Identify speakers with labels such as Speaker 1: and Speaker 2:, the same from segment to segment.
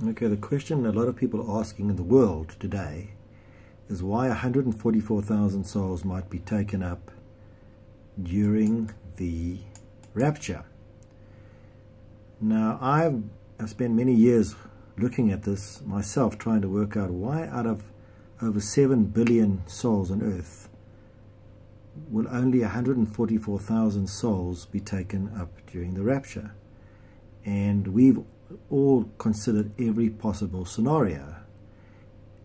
Speaker 1: Okay, the question a lot of people are asking in the world today is why 144,000 souls might be taken up during the rapture. Now, I've spent many years looking at this myself, trying to work out why out of over 7 billion souls on earth will only 144,000 souls be taken up during the rapture. And we've all considered every possible scenario.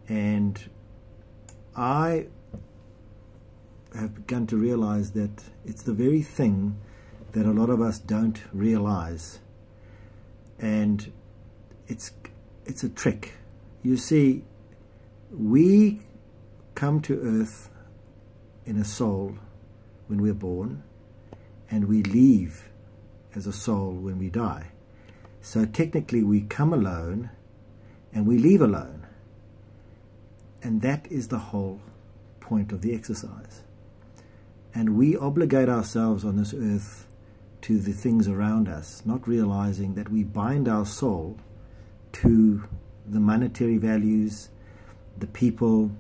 Speaker 1: And I have begun to realize that it's the very thing that a lot of us don't realize. And it's a trick. You see, we come to earth in a soul when we're born, and we leave as a soul when we die. So technically we come alone and we leave alone. And that is the whole point of the exercise. And we obligate ourselves on this earth to the things around us, not realizing that we bind our soul to the monetary values, the people,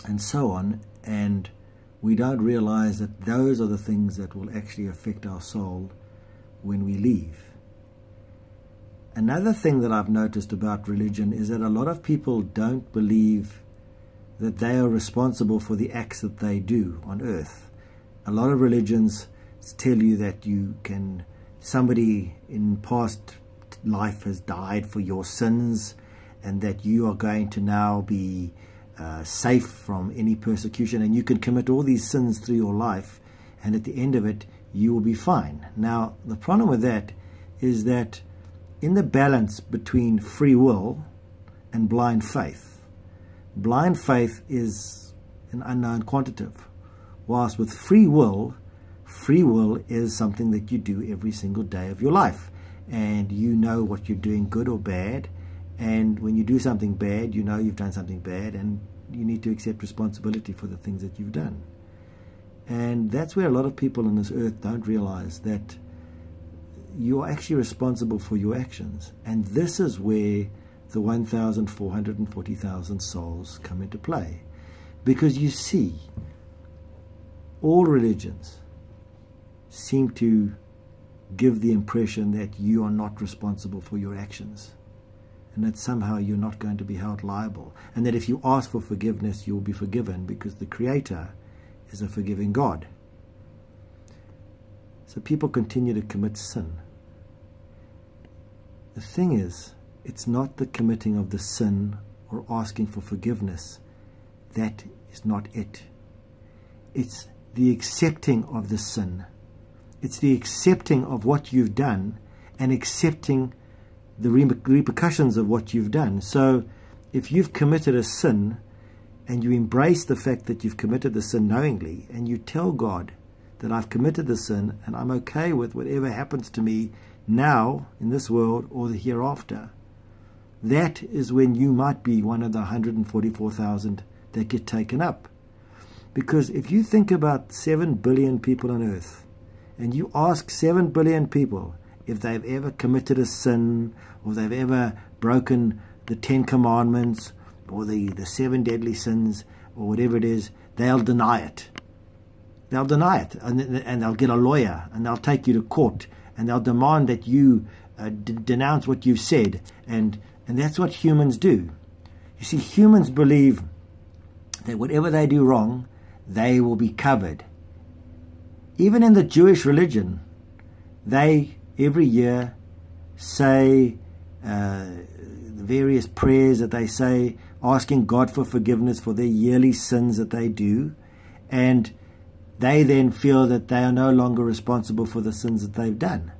Speaker 1: and so on, and we don't realize that those are the things that will actually affect our soul when we leave. Another thing that I've noticed about religion is that a lot of people don't believe that they are responsible for the acts that they do on earth. A lot of religions tell you that somebody in past life has died for your sins, and that you are going to now be safe from any persecution, and you can commit all these sins through your life, and at the end of it you will be fine. Now, the problem with that is that in the balance between free will and blind faith is an unknown quantitative, whilst with free will is something that you do every single day of your life, and you know what you're doing, good or bad. And when you do something bad, you know you've done something bad, and you need to accept responsibility for the things that you've done. And that's where a lot of people on this earth don't realize that you're actually responsible for your actions. And this is where the 1,440,000 souls come into play. Because you see, all religions seem to give the impression that you are not responsible for your actions, and that somehow you're not going to be held liable, and that if you ask for forgiveness, you'll be forgiven because the Creator is a forgiving God. So people continue to commit sin. The thing is, it's not the committing of the sin or asking for forgiveness. That is not it. It's the accepting of the sin. It's the accepting of what you've done and accepting the repercussions of what you've done. So if you've committed a sin and you embrace the fact that you've committed the sin knowingly, and you tell God that I've committed the sin and I'm okay with whatever happens to me now in this world or the hereafter, that is when you might be one of the 144,000 that get taken up. Because if you think about 7 billion people on earth, and you ask 7 billion people if they've ever committed a sin, or they've ever broken the 10 commandments, or the 7 deadly sins, or whatever it is, they'll deny it. They'll deny it, and they'll get a lawyer, and they'll take you to court, and they'll demand that you denounce what you've said, and that's what humans do. You see, humans believe that whatever they do wrong, they will be covered. Even in the Jewish religion, they every year say the various prayers that they say, asking God for forgiveness for their yearly sins that they do, and they then feel that they are no longer responsible for the sins that they've done.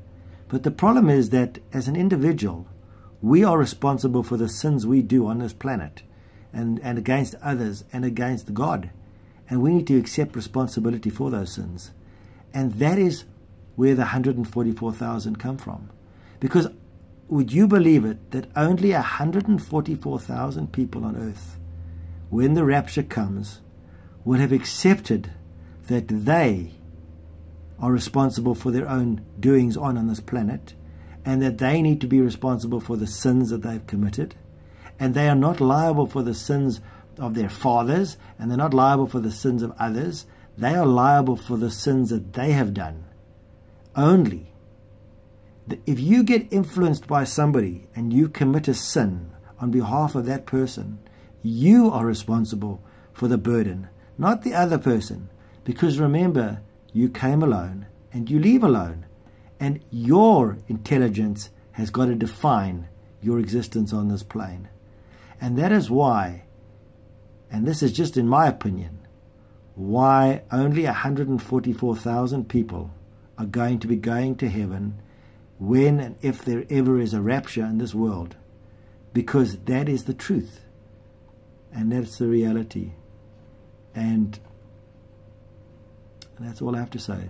Speaker 1: But the problem is that as an individual, we are responsible for the sins we do on this planet, and against others, and against God. And we need to accept responsibility for those sins. And that is where the 144,000 come from. Because would you believe it, that only 144,000 people on earth, when the rapture comes, will have accepted that they are responsible for their own doings on this planet, and that they need to be responsible for the sins that they've committed, and they are not liable for the sins of their fathers, and they're not liable for the sins of others. They are liable for the sins that they have done. Only if you get influenced by somebody and you commit a sin on behalf of that person, you are responsible for the burden, not the other person. Because remember, you came alone and you leave alone, and your intelligence has got to define your existence on this plane. And that is why, and this is just in my opinion, why only 144,000 people are going to be going to heaven when and if there ever is a rapture in this world. Because that is the truth. And that's the reality. And that's all I have to say.